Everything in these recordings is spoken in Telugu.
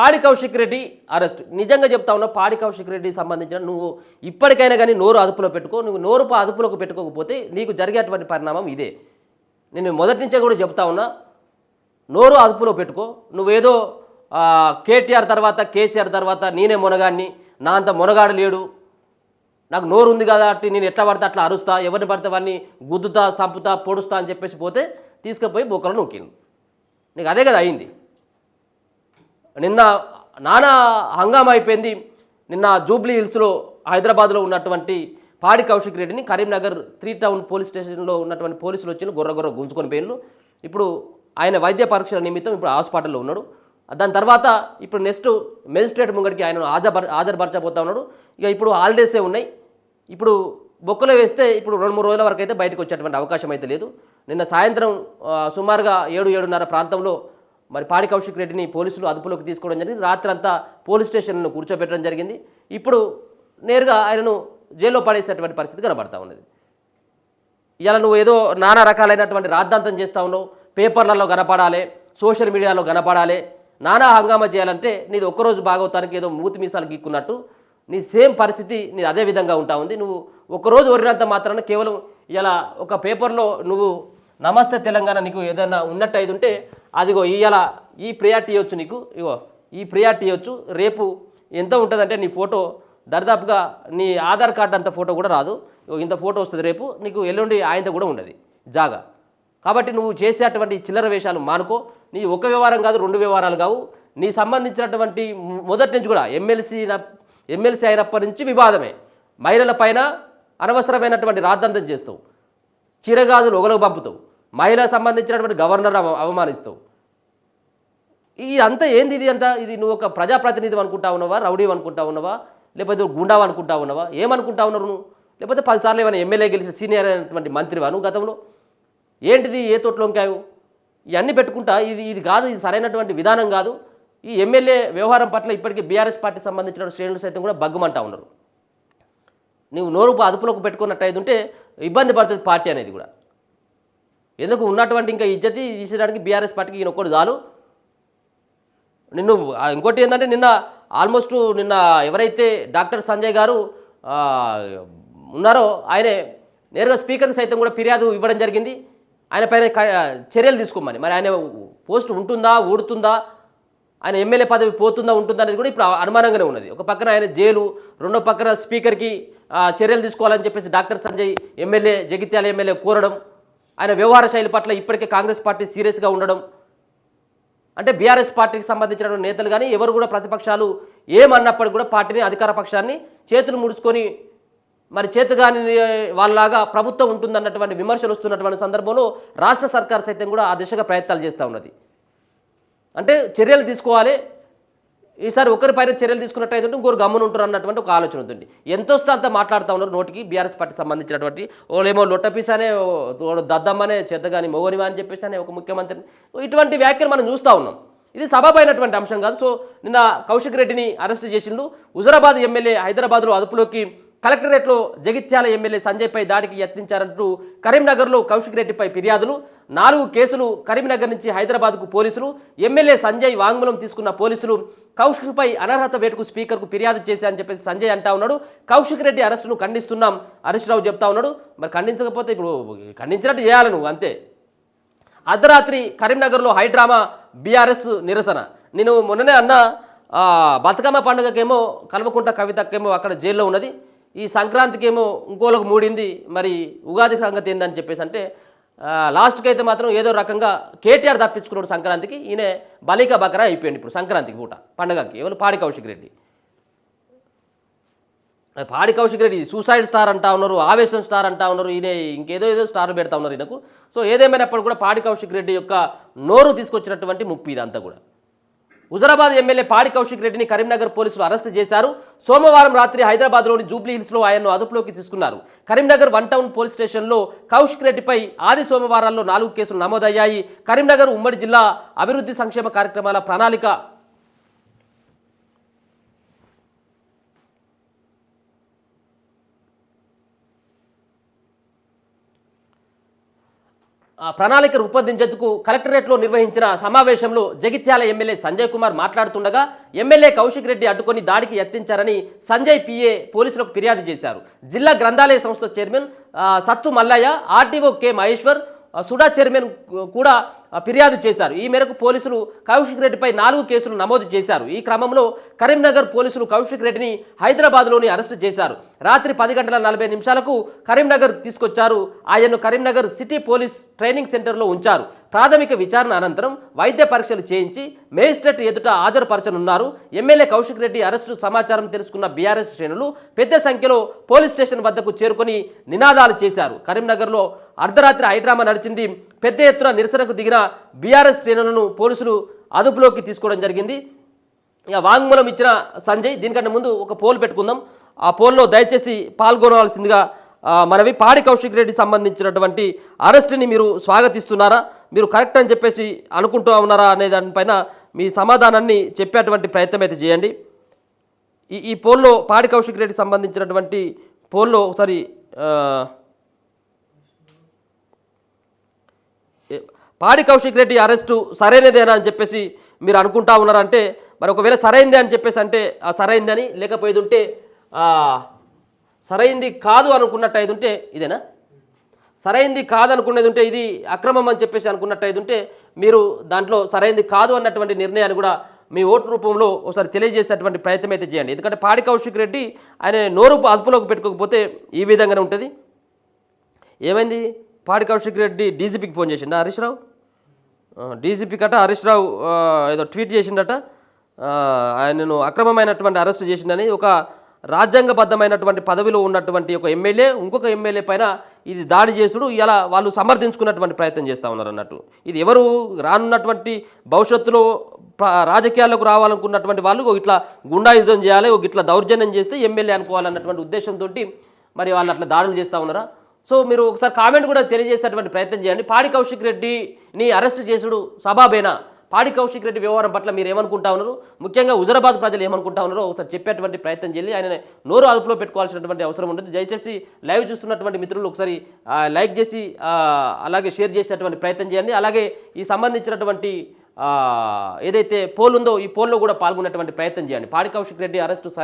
పాడి కౌశిక్ రెడ్డి అరెస్ట్. నిజంగా చెప్తా ఉన్నా, పాడి కౌశిక్ రెడ్డికి సంబంధించిన నువ్వు ఇప్పటికైనా కానీ నోరు అదుపులో పెట్టుకో. నువ్వు నోరు అదుపులోకి పెట్టుకోకపోతే నీకు జరిగేటువంటి పరిణామం ఇదే. నేను మొదటి నుంచే కూడా చెప్తా ఉన్నా, నోరు అదుపులో పెట్టుకో. నువ్వేదో కేటీఆర్ తర్వాత కేసీఆర్ తర్వాత నేనే మునగాన్ని, నా అంత మునగాడు లేడు, నాకు నోరు ఉంది కదా అంటే నేను ఎట్లా పడితే అట్లా అరుస్తా, ఎవరిని పడితే వాడిని గుద్దుతా, చంపుతా, పొడుస్తా అని చెప్పేసి పోతే తీసుకుపోయి బొక్కలు నొక్కింది. నీకు అదే కదా అయింది. నిన్న నానా హంగామా అయిపోయింది. నిన్న జూబ్లీ హిల్స్లో హైదరాబాద్లో ఉన్నటువంటి పాడి కౌశిక్ రెడ్డిని కరీంనగర్ 3 టౌన్ పోలీస్ స్టేషన్లో ఉన్నటువంటి పోలీసులు వచ్చి గొర్ర గుంజుకొని పోయిన్లు. ఇప్పుడు ఆయన వైద్య పరీక్షల నిమిత్తం ఇప్పుడు హాస్పిటల్లో ఉన్నాడు. దాని తర్వాత ఇప్పుడు నెక్స్ట్ మెజిస్ట్రేట్ ముంగడికి ఆయన హాజరుపరచబోతా ఉన్నాడు. ఇక ఇప్పుడు హాలిడేసే ఉన్నాయి. ఇప్పుడు బొక్కలో వేస్తే ఇప్పుడు 2-3 రోజుల వరకు అయితే బయటకు వచ్చేటువంటి అవకాశం అయితే లేదు. నిన్న సాయంత్రం సుమారుగా 7-7:30 ప్రాంతంలో మరి పాడి కౌశిక్ రెడ్డిని పోలీసులు అదుపులోకి తీసుకోవడం జరిగింది. రాత్రి అంతా పోలీస్ స్టేషన్ను కూర్చోబెట్టడం జరిగింది. ఇప్పుడు నేరుగా ఆయనను జైల్లో పడేసేటువంటి పరిస్థితి కనబడతా ఉన్నది. ఇలా నువ్వు ఏదో నానా రకాలైనటువంటి రాద్ధాంతం చేస్తూ ఉన్నావు, పేపర్లలో కనపడాలి, సోషల్ మీడియాలో కనపడాలి, నానా హంగామా చేయాలంటే నీది ఒక్కరోజు బాగవుతానికి ఏదో మూతి మీసాలు గీక్కున్నట్టు నీ సేమ్ పరిస్థితి నీ అదే విధంగా ఉంటా ఉంది. నువ్వు ఒక్కరోజు ఒరినంత మాత్రాన కేవలం ఇలా ఒక పేపర్లో నువ్వు నమస్తే తెలంగాణ నీకు ఏదైనా ఉన్నట్టు అయితే ఉంటే అదిగో ఇవాళ ఈ ప్రియారిటీ ఇవ్వచ్చు, నీకు ఇగో ఈ ప్రియారిటీ ఇవ్వచ్చు. రేపు ఎంత ఉంటుందంటే నీ ఫోటో దరిదాపుగా నీ ఆధార్ కార్డు అంత ఫోటో కూడా రాదు, ఇంత ఫోటో వస్తుంది. రేపు నీకు ఎల్లుండి ఆయనతో కూడా ఉండదు జాగా. కాబట్టి నువ్వు చేసేటువంటి చిల్లర వేషాలు మానుకో. నీ ఒక వ్యవహారం కాదు, 2 వ్యవహారాలు కావు. నీ సంబంధించినటువంటి మొదటి నుంచి కూడా ఎమ్మెల్సీ అయినప్పటి నుంచి వివాదమే. మహిళల పైన అనవసరమైనటువంటి రాద్ధాంతం చేస్తావు, చిరగాజులు ఒగలకు పంపుతావు, మహిళలకు సంబంధించినటువంటి గవర్నర్ అవమానిస్తావు. ఇదంతా ఏంది? ఇది నువ్వు ఒక ప్రజాప్రతినిధి అనుకుంటా ఉన్నావా, రౌడీ అనుకుంటా ఉన్నావా, లేకపోతే గుండావా అనుకుంటా ఉన్నావా, ఏమనుకుంటా ఉన్నారు నువ్వు? లేకపోతే 10 సార్లు ఏమైనా ఎమ్మెల్యే గెలిచి సీనియర్ అయినటువంటి మంత్రివా నువ్వు గతంలో? ఏంటిది? ఏ తోటలోంకాయవు? ఇవన్నీ పెట్టుకుంటా ఇది కాదు, ఇది సరైనటువంటి విధానం కాదు. ఈ ఎమ్మెల్యే వ్యవహారం పట్ల ఇప్పటికీ బీఆర్ఎస్ పార్టీ సంబంధించిన శ్రేణులు సైతం కూడా బగ్గుమంటా ఉన్నారు. నువ్వు నోరు అదుపులోకి పెట్టుకున్నట్టయితే ఉంటే ఇబ్బంది పడుతుంది పార్టీ అనేది కూడా. ఎందుకు ఉన్నటువంటి ఇంకా ఇజ్జతి తీసేయడానికి బీఆర్ఎస్ పార్టీకి ఈయన ఒక్కడు చాలు. ఇంకోటి ఏంటంటే నిన్న ఆల్మోస్ట్ ఎవరైతే డాక్టర్ సంజయ్ గారు ఉన్నారో ఆయనే నేరుగా స్పీకర్కి సైతం కూడా ఫిర్యాదు ఇవ్వడం జరిగింది ఆయన పైన చర్యలు తీసుకోమని. మరి ఆయన పోస్ట్ ఉంటుందా, ఊడుతుందా, ఆయన ఎమ్మెల్యే పదవి పోతుందా, ఉంటుందా అనేది కూడా ఇప్పుడు అనుమానంగానే ఉన్నది. ఒక పక్కన ఆయన జైలు, రెండో పక్కన స్పీకర్కి చర్యలు తీసుకోవాలని చెప్పేసి doctor Sanjay MLA, Jagtial MLA కోరడం, ఆయన వ్యవహార శైలి పట్ల ఇప్పటికే కాంగ్రెస్ పార్టీ సీరియస్గా ఉండడం. అంటే బీఆర్ఎస్ పార్టీకి సంబంధించిన నేతలు కానీ ఎవరు కూడా ప్రతిపక్షాలు ఏమన్నప్పటికీ కూడా పార్టీని, అధికార పక్షాన్ని చేతులు ముడుచుకొని మరి చేతగాని వాళ్ళలాగా ప్రభుత్వం ఉంటుందన్నటువంటి విమర్శలు వస్తున్నటువంటి సందర్భంలో రాష్ట్ర సర్కార్ సైతం కూడా ఆ దిశగా ప్రయత్నాలు చేస్తూ ఉన్నది. అంటే చర్యలు తీసుకోవాలి, ఈసారి ఒకరిపైన చర్యలు తీసుకున్నట్టయితే ఇంకొకరు గమ్మున ఉంటారు అన్నటువంటి ఒక ఆలోచన ఉంటుంది. ఎంత వస్తే అంత మాట్లాడుతూ ఉన్నారు నోటికి బీఆర్ఎస్ పార్టీ సంబంధించినటువంటి వాళ్ళేమో లొట్టపీసానే, దద్దమ్మనే, చేతగాని మొగనివా అని చెప్పేసి అనే ఒక ముఖ్యమంత్రిని, ఇటువంటి వ్యాఖ్యలు మనం చూస్తూ ఉన్నాం. ఇది సబబైనటువంటి అంశం కాదు. సో నిన్న కౌశిక్ రెడ్డిని అరెస్ట్ చేసిండు. హుజరాబాద్ ఎమ్మెల్యే హైదరాబాద్లో అదుపులోకి, కలెక్టరేట్లో జగిత్యాల ఎమ్మెల్యే సంజయ్పై దాడికి యత్నించారంటూ కరీంనగర్లో కౌశిక్ రెడ్డిపై ఫిర్యాదులు, 4 కేసులు. కరీంనగర్ నుంచి హైదరాబాద్కు పోలీసులు, ఎమ్మెల్యే సంజయ్ వాంగ్మూలం తీసుకున్న పోలీసులు. కౌశిక్పై అనర్హత వేటుకు స్పీకర్కు ఫిర్యాదు చేశారని చెప్పేసి సంజయ్ అంటా ఉన్నాడు. కౌశిక్ రెడ్డి అరెస్టును ఖండిస్తున్నాం హరీష్ రావు చెప్తా ఉన్నాడు. మరి ఖండించకపోతే ఇప్పుడు ఖండించినట్టు చేయాలి నువ్వు, అంతే. అర్ధరాత్రి కరీంనగర్లో హైడ్రామా, బీఆర్ఎస్ నిరసన. నేను మొన్ననే అన్న, బతుకమ్మ పండుగకేమో కల్వకుంట కవితకేమో అక్కడ జైల్లో ఉన్నది, ఈ సంక్రాంతికి ఏమో ఇంకోలకు మూడింది, మరి ఉగాది సంగతి ఏందని చెప్పేసి అంటే లాస్ట్కి అయితే మాత్రం ఏదో రకంగా కేటీఆర్ తప్పించుకున్నాడు సంక్రాంతికి. ఈయన బలిక బకరా అయిపోయింది ఇప్పుడు సంక్రాంతికి పూట పండగకి. ఎవరు? పాడి కౌశిక్ రెడ్డి. పాడి కౌశిక్ రెడ్డి సూసైడ్ స్టార్ అంటా ఉన్నారు, ఆవేశం స్టార్ అంటా ఉన్నారు, ఈయన ఇంకేదో స్టార్ పెడతా ఉన్నారు ఈయనకు. సో ఏదేమైనప్పుడు కూడా పాడి కౌశిక్ రెడ్డి యొక్క నోరు తీసుకొచ్చినటువంటి ముప్పు ఇదంతా కూడా. హుజరాబాద్ ఎమ్మెల్యే పాడి కౌశిక్ రెడ్డిని కరీంనగర్ పోలీసులు అరెస్ట్ చేశారు. సోమవారం రాత్రి హైదరాబాద్లోని జూబ్లీ హిల్స్లో ఆయన్ను అదుపులోకి తీసుకున్నారు. కరీంనగర్ 1 టౌన్ పోలీస్ స్టేషన్లో కౌశిక్ రెడ్డిపై ఆది సోమవారాల్లో 4 కేసులు నమోదయ్యాయి. కరీంనగర్ ఉమ్మడి జిల్లా అభివృద్ధి సంక్షేమ కార్యక్రమాల ప్రణాళిక ప్రణాళిక రూపొందించేందుకు కలెక్టరేట్లో నిర్వహించిన సమావేశంలో జగిత్యాల ఎమ్మెల్యే సంజయ్ కుమార్ మాట్లాడుతుండగా ఎమ్మెల్యే కౌశిక్ రెడ్డి అడ్డుకొని దాడికి యత్నించారని సంజయ్ పిఏ పోలీసులకు ఫిర్యాదు చేశారు. జిల్లా గ్రంథాలయ సంస్థ chairman Sattu Mallaiah, RDO K Maheshwar, SUDA chairman కూడా ఫిర్యాదు చేశారు. ఈ మేరకు పోలీసులు కౌశిక్ రెడ్డిపై 4 కేసులు నమోదు చేశారు. ఈ క్రమంలో కరీంనగర్ పోలీసులు కౌశిక్ రెడ్డిని హైదరాబాద్లోని అరెస్టు చేశారు. రాత్రి 10:40 కరీంనగర్ తీసుకొచ్చారు. ఆయన్ను కరీంనగర్ సిటీ పోలీస్ ట్రైనింగ్ సెంటర్లో ఉంచారు. ప్రాథమిక విచారణ అనంతరం వైద్య పరీక్షలు చేయించి మేజిస్ట్రేట్ ఎదుట హాజరుపరచనున్నారు. ఎమ్మెల్యే కౌశిక్ రెడ్డి అరెస్టు సమాచారం తెలుసుకున్న బీఆర్ఎస్ శ్రేణులు పెద్ద సంఖ్యలో పోలీస్ స్టేషన్ వద్దకు చేరుకొని నినాదాలు చేశారు. కరీంనగర్లో అర్ధరాత్రి హైడ్రామా నడిచింది. పెద్ద ఎత్తున నిరసనకు దిగిన బీఆర్ఎస్ శ్రేణులను పోలీసులు అదుపులోకి తీసుకోవడం జరిగింది. ఇక వాంగ్మూలం ఇచ్చిన సంజయ్, దీనికంటే ముందు ఒక పోల్ పెట్టుకుందాం. ఆ పోల్లో దయచేసి పాల్గొనవలసిందిగా మనవి. పాడి కౌశిక్ రెడ్డి సంబంధించినటువంటి అరెస్ట్ని మీరు స్వాగతిస్తున్నారా, మీరు కరెక్ట్ అని చెప్పేసి అనుకుంటూ ఉన్నారా అనే దానిపైన మీ సమాధానాన్ని చెప్పేటువంటి ప్రయత్నం అయితే చేయండి. ఈ పోల్లో పాడి కౌశిక్ రెడ్డి సంబంధించినటువంటి పోల్లో ఒకసారి పాడి కౌశిక్ రెడ్డి అరెస్టు సరైనదేనా అని చెప్పేసి మీరు అనుకుంటా ఉన్నారంటే, మరి ఒకవేళ సరైందే అని చెప్పేసి అంటే సరైందని, లేకపోయేది ఉంటే సరైంది కాదు అనుకున్నట్టు ఉంటే ఇదేనా, సరైంది కాదు అనుకునేది ఉంటే ఇది అక్రమం అని చెప్పేసి అనుకున్నట్టు ఉంటే మీరు దాంట్లో సరైంది కాదు అన్నటువంటి నిర్ణయాన్ని కూడా మీ ఓటు రూపంలో ఒకసారి తెలియజేసేటువంటి ప్రయత్నం అయితే చేయండి. ఎందుకంటే పాడి కౌశిక్ రెడ్డి ఆయన నోరు అదుపులోకి పెట్టుకోకపోతే ఈ విధంగానే ఉంటుంది. ఏమైంది, పాడి కౌశిక్ రెడ్డి డీజీపీకి ఫోన్ చేసిండా హరీష్ రావు? డీజీపీ కట హరీష్ రావు ఏదో ట్వీట్ చేసిండట, ఆయనను అక్రమమైనటువంటి అరెస్ట్ చేసిందని. ఒక రాజ్యాంగబద్ధమైనటువంటి పదవిలో ఉన్నటువంటి ఒక ఎమ్మెల్యే ఇంకొక ఎమ్మెల్యే పైన ఇది దాడి చేసుడు ఇలా వాళ్ళు సమర్థించుకున్నటువంటి ప్రయత్నం చేస్తూ ఉన్నారు అన్నట్టు. ఇది ఎవరు రానున్నటువంటి భవిష్యత్తులో రాజకీయాల్లోకి రావాలనుకున్నటువంటి వాళ్ళు ఇట్లా గుండాయిజం చేయాలి, ఇట్లా దౌర్జన్యం చేస్తే ఎమ్మెల్యే అనుకోవాలన్నటువంటి ఉద్దేశంతో మరి వాళ్ళు అట్లా దాడులు చేస్తూ ఉన్నారా? సో మీరు ఒకసారి కామెంట్ కూడా తెలియజేసేటువంటి ప్రయత్నం చేయండి. పాడి కౌశిక్ రెడ్డిని అరెస్ట్ చేసుడు సబాబేనా? పాడి కౌశిక్ రెడ్డి వ్యవహారం పట్ల మీరు ఏమనుకుంటా ఉన్నారు, ముఖ్యంగా హుజరాబాద్ ప్రజలు ఏమనుకుంటా ఉన్నారో ఒకసారి చెప్పేటువంటి ప్రయత్నం చేయాలి. ఆయన నోరు అదుపులో పెట్టుకోవాల్సినటువంటి అవసరం ఉంటుంది. దయచేసి లైవ్ చూస్తున్నటువంటి మిత్రులు ఒకసారి లైక్ చేసి అలాగే షేర్ చేసేటువంటి ప్రయత్నం చేయండి. అలాగే ఈ సంబంధించినటువంటి ఏదైతే పోల్ ఉందో ఈ పోల్లో కూడా పాల్గొనేటువంటి ప్రయత్నం చేయండి. పాడి కౌశిక్ రెడ్డి అరెస్టు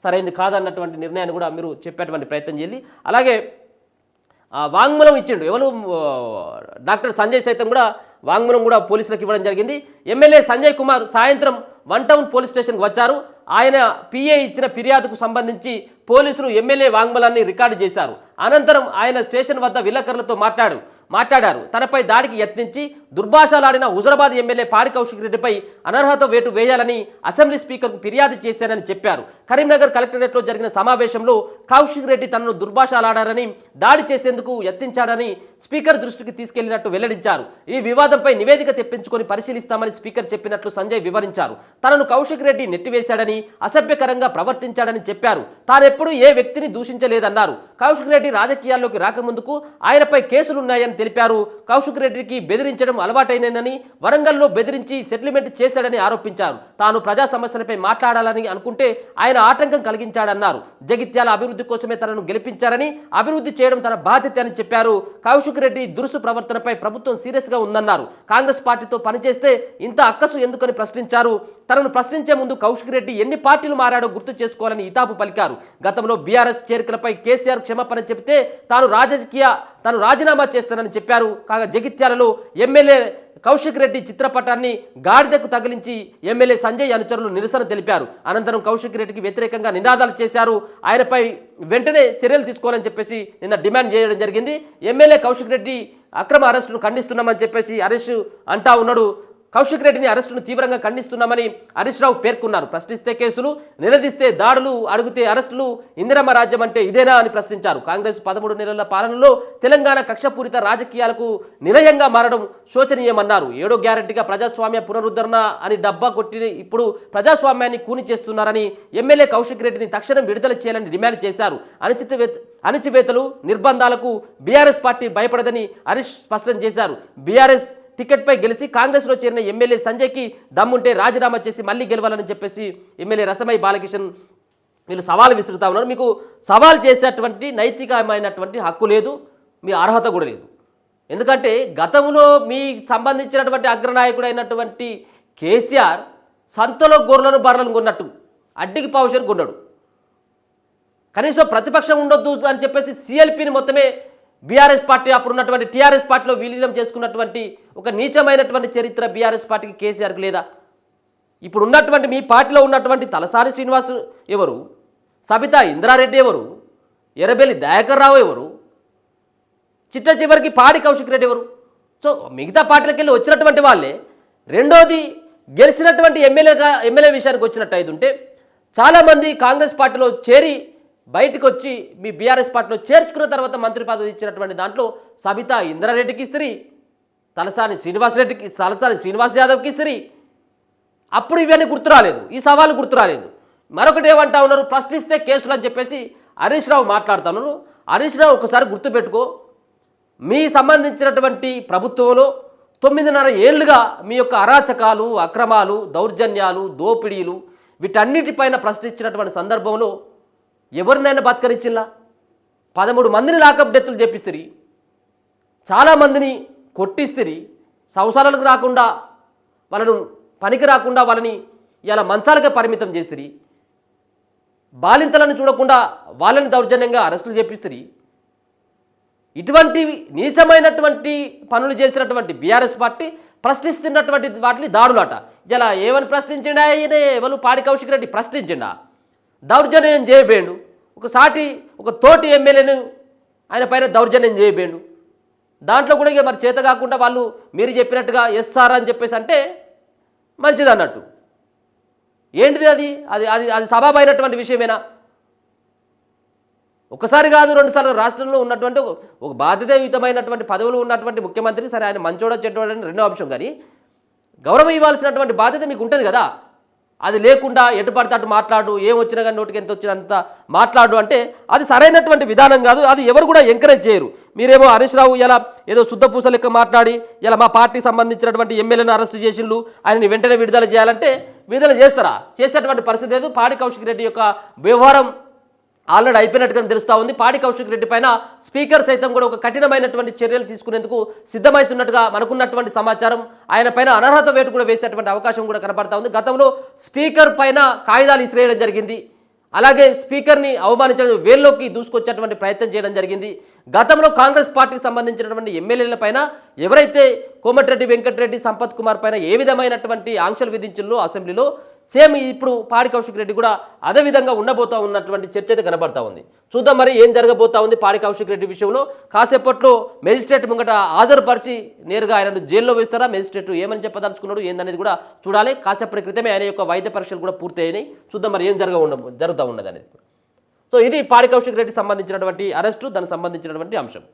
సరైంది కాదన్నటువంటి నిర్ణయాన్ని కూడా మీరు చెప్పేటువంటి ప్రయత్నం చేయాలి. అలాగే వాంగ్మూలం ఇచ్చిండు ఎవరు, డాక్టర్ సంజయ్ సైతం కూడా వాంగ్మూలం కూడా పోలీసులకు ఇవ్వడం జరిగింది. ఎమ్మెల్యే సంజయ్ కుమార్ సాయంత్రం 1 టౌన్ పోలీస్ స్టేషన్కి వచ్చారు. ఆయన పిఏ ఇచ్చిన ఫిర్యాదుకు సంబంధించి పోలీసులు ఎమ్మెల్యే వాంగ్మూలాన్ని రికార్డు చేశారు. అనంతరం ఆయన స్టేషన్ వద్ద విలేకరులతో మాట్లాడారు. తనపై దాడికి యత్నించి దుర్భాషలాడిన హుజరాబాద్ ఎమ్మెల్యే పాడి కౌశిక్ రెడ్డిపై అనర్హత వేటు వేయాలని అసెంబ్లీ స్పీకర్కు ఫిర్యాదు చేశారని చెప్పారు. కరీంనగర్ కలెక్టరేట్లో జరిగిన సమావేశంలో కౌశిక్ రెడ్డి తనను దుర్భాషలాడారని, దాడి చేసేందుకు యత్నించాడని స్పీకర్ దృష్టికి తీసుకెళ్లినట్టు వెల్లడించారు. ఈ వివాదంపై నివేదిక తెప్పించుకొని పరిశీలిస్తామని స్పీకర్ చెప్పినట్లు సంజయ్ వివరించారు. తనను కౌశిక్ రెడ్డి నెట్టివేశాడని, అసభ్యకరంగా ప్రవర్తించాడని చెప్పారు. తానెప్పుడూ ఏ వ్యక్తిని దూషించలేదన్నారు. కౌశిక్ రెడ్డి రాజకీయాల్లోకి రాకముందుకు ఆయనపై కేసులున్నాయని తెలిపారు. కౌశిక్ రెడ్డికి బెదిరించడం అలవాటైనని, వరంగల్లో బెదిరించి సెటిల్మెంట్ చేశాడని ఆరోపించారు. తాను ప్రజా సమస్యలపై మాట్లాడాలని అనుకుంటే ఆయన ఆటంకం కలిగించాడన్నారు. జగిత్యాల అభివృద్ధి కోసమే తనను గెలిపించారని, అభివృద్ధి చేయడం తన బాధ్యత అని చెప్పారు. కౌశిక్ రెడ్డి దురుసు ప్రవర్తనపై ప్రభుత్వం సీరియస్గా ఉందన్నారు. కాంగ్రెస్ పార్టీతో పనిచేస్తే ఇంత అక్కసు ఎందుకని ప్రశ్నించారు. తనను ప్రశ్నించే ముందు కౌశిక్ రెడ్డి ఎన్ని పార్టీలు మారాడో గుర్తు చేసుకోవాలని హితాపు పలికారు. గతంలో బీఆర్ఎస్ చేరికలపై కేసీఆర్ క్షమాపణ చెబితే తాను రాజీనామా చేస్తానని చెప్పారు. కాగా జగిత్యాలలో ఎమ్మెల్యే కౌశిక్ రెడ్డి చిత్రపటాన్ని గాడిదకు తగిలించి ఎమ్మెల్యే సంజయ్ అనుచరులు నిరసన తెలిపారు. అనంతరం కౌశిక్ రెడ్డికి వ్యతిరేకంగా నినాదాలు చేశారు. ఆయనపై వెంటనే చర్యలు తీసుకోవాలని చెప్పేసి నిన్న డిమాండ్ చేయడం జరిగింది. ఎమ్మెల్యే కౌశిక్ రెడ్డి అక్రమ అరెస్టును ఖండిస్తున్నామని చెప్పేసి హరీష్ అంటా ఉన్నాడు. కౌశిక్ రెడ్డిని అరెస్టును తీవ్రంగా ఖండిస్తున్నామని హరీష్ రావు పేర్కొన్నారు. ప్రశ్నిస్తే కేసులు, నిలదీస్తే దాడులు, అడిగితే అరెస్టులు, ఇందిరమ్మ రాజ్యం అంటే ఇదేనా అని ప్రశ్నించారు. కాంగ్రెస్ 13 నెలల పాలనలో తెలంగాణ కక్షపూరిత రాజకీయాలకు నిలయంగా మారడం శోచనీయమన్నారు. 7వ గ్యారెంటీగా ప్రజాస్వామ్య పునరుద్ధరణ అని డబ్బా కొట్టి ఇప్పుడు ప్రజాస్వామ్యాన్ని కూని చేస్తున్నారని, ఎమ్మెల్యే కౌశిక్ రెడ్డిని తక్షణం విడుదల చేయాలని డిమాండ్ చేశారు. అణచివేతలు, నిర్బంధాలకు బీఆర్ఎస్ పార్టీ భయపడదని హరీష్ స్పష్టం చేశారు. బీఆర్ఎస్ టికెట్పై గెలిచి కాంగ్రెస్లో చేరిన ఎమ్మెల్యే సంజయ్కి దమ్ముంటే రాజీనామా చేసి మళ్ళీ గెలవాలని చెప్పేసి ఎమ్మెల్యే రసమై బాలకిషన్ వీళ్ళు సవాల్ విసురుతా ఉన్నారు. మీకు సవాల్ చేసేటువంటి నైతికమైనటువంటి హక్కు లేదు, మీ అర్హత కూడా లేదు. ఎందుకంటే గతంలో మీ సంబంధించినటువంటి అగ్రనాయకుడు అయినటువంటి కేసీఆర్ సంతలో గొర్రెలను బర్రెలను కొన్నట్టు అడ్డికి పావుషేరు కొన్నాడు. కనీసం ప్రతిపక్షం ఉండొద్దు అని చెప్పేసి సిఎల్పిని మొత్తమే బీఆర్ఎస్ పార్టీ అప్పుడు ఉన్నటువంటి టీఆర్ఎస్ పార్టీలో విలీనం చేసుకున్నటువంటి ఒక నీచమైనటువంటి చరిత్ర బీఆర్ఎస్ పార్టీకి కేసీఆర్కి లేదా? ఇప్పుడు ఉన్నటువంటి మీ పార్టీలో ఉన్నటువంటి తలసాని శ్రీనివాస్ ఎవరు, సబితా ఇంద్రారెడ్డి ఎవరు, ఎర్రబెల్లి దయాకర్ రావు ఎవరు, చిట్ట చివరికి పాడి కౌశిక్ రెడ్డి ఎవరు? సో మిగతా పార్టీలకు వెళ్ళి వచ్చినటువంటి వాళ్ళే. రెండోది, గెలిచినటువంటి ఎమ్మెల్యే విషయానికి వచ్చినట్టు అయితే చాలామంది కాంగ్రెస్ పార్టీలో చేరి బయటకు వచ్చి మీ బీఆర్ఎస్ పార్టీలో చేర్చుకున్న తర్వాత మంత్రి పదవి ఇచ్చినటువంటి దాంట్లో సబితా ఇంద్రారెడ్డికి ఇస్త్రీ, తలసాని శ్రీనివాస్ యాదవ్కి ఇస్త్రీ. అప్పుడు ఇవన్నీ గుర్తురాలేదు, ఈ సవాలు గుర్తురాలేదు. మరొకటి ఏమంటా ఉన్నారు, ప్రశ్నిస్తే కేసులు అని చెప్పేసి హరీష్ రావు మాట్లాడుతూ ఉన్నారు. హరీష్ రావు ఒకసారి గుర్తుపెట్టుకో, మీ సంబంధించినటువంటి ప్రభుత్వంలో 9.5 ఏళ్లుగా మీ యొక్క అరాచకాలు, అక్రమాలు, దౌర్జన్యాలు, దోపిడీలు వీటన్నిటిపైన ప్రశ్నించినటువంటి సందర్భంలో ఎవరినైనా బతకరించిల్లా? 13 మందిని లాకప్ డెత్తులు చేపిస్తుంది, చాలామందిని కొట్టిస్తుంది, సంవత్సరాలకు రాకుండా వాళ్ళను పనికి రాకుండా వాళ్ళని ఇలా మంచాలకే పరిమితం చేస్తుంది, బాలింతలను చూడకుండా వాళ్ళని దౌర్జన్యంగా అరెస్టులు చేపిస్తుంది. ఇటువంటి నీచమైనటువంటి పనులు చేసినటువంటి బీఆర్ఎస్ పార్టీ ప్రశ్నిస్తున్నటువంటి వాటిని దాడులట. ఇలా ఏమని ప్రశ్నించిండా? ఈయన ఎవరు? పాడి కౌశిక్ రెడ్డి ప్రశ్నించిండా? దౌర్జన్యం చేయబేండు. ఒక తోటి ఎమ్మెల్యేను ఆయన పైన దౌర్జన్యం చేయబేండు. దాంట్లో కూడా ఇక మరి చేత కాకుండా వాళ్ళు మీరు చెప్పినట్టుగా ఎస్ఆర్ అని చెప్పేసి అంటే మంచిది అన్నట్టు. ఏంటిది అది? అది అది అది సబాబైనటువంటి విషయమేనా? ఒకసారి కాదు, 2 సార్లు రాష్ట్రంలో ఉన్నటువంటి ఒక బాధ్యతాయుతమైనటువంటి పదవులు ఉన్నటువంటి ముఖ్యమంత్రి, సరే ఆయన మంచోడ చెడ్డోడని రెండో అంశం, కానీ గౌరవం ఇవ్వాల్సినటువంటి బాధ్యత మీకు ఉంటుంది కదా. అది లేకుండా ఎటు పడితే అటు మాట్లాడు, ఏం వచ్చినా కానీ నోటికి ఎంత వచ్చినంత మాట్లాడు అంటే అది సరైనటువంటి విధానం కాదు. అది ఎవరు కూడా ఎంకరేజ్ చేయరు. మీరేమో హరీష్ రావు ఇలా ఏదో శుద్ధపూస లెక్క మాట్లాడి ఇలా మా పార్టీకి సంబంధించినటువంటి ఎమ్మెల్యేను అరెస్ట్ చేసిండు, ఆయనని వెంటనే విడుదల చేయాలంటే విడుదల చేస్తారా? చేసేటువంటి పరిస్థితి లేదు. పాడి కౌశిక్ రెడ్డి యొక్క వ్యవహారం ఆల్రెడీ అయిపోయినట్టుగా తెలుస్తూ ఉంది. పాడి కౌశిక్ రెడ్డి పైన స్పీకర్ సైతం కూడా ఒక కఠినమైనటువంటి చర్యలు తీసుకునేందుకు సిద్ధమవుతున్నట్టుగా మనకున్నటువంటి సమాచారం. ఆయన పైన అనర్హత వేటు కూడా వేసేటువంటి అవకాశం కూడా కనపడతా ఉంది. గతంలో స్పీకర్ పైన కాగితాలు ఇసిరేయడం జరిగింది, అలాగే స్పీకర్ని అవమానించడం, వేల్లోకి దూసుకొచ్చేటువంటి ప్రయత్నం చేయడం జరిగింది. గతంలో కాంగ్రెస్ పార్టీకి సంబంధించినటువంటి ఎమ్మెల్యేల పైన ఎవరైతే కోమటిరెడ్డి వెంకటరెడ్డి, సంపత్ కుమార్ పైన ఏ విధమైనటువంటి ఆంక్షలు విధించారో అసెంబ్లీలో, సేమ్ ఇప్పుడు పాడి కౌశిక్ రెడ్డి కూడా అదే విధంగా ఉండబోతా ఉన్నటువంటి చర్చ అయితే కనబడతా ఉంది. చూద్దాం మరి ఏం జరగబోతా ఉంది పాడి కౌశిక్ రెడ్డి విషయంలో. కాసేపట్లో మెజిస్ట్రేట్ ముంగట హాజరుపరిచి నేరుగా ఆయనను జైల్లో వేస్తారా, మెజిస్ట్రేట్ ఏమని చెప్పదలుచుకున్నాడు ఏందనేది కూడా చూడాలి. కాసేపటి క్రితమే ఆయన యొక్క వైద్య పరీక్షలు కూడా పూర్తి అయినాయి. చూద్దాం మరి ఏం జరుగుతూ ఉన్నది అనేది. సో ఇది పాడి కౌశిక్ రెడ్డికి సంబంధించినటువంటి అరెస్టు, దానికి సంబంధించినటువంటి అంశం.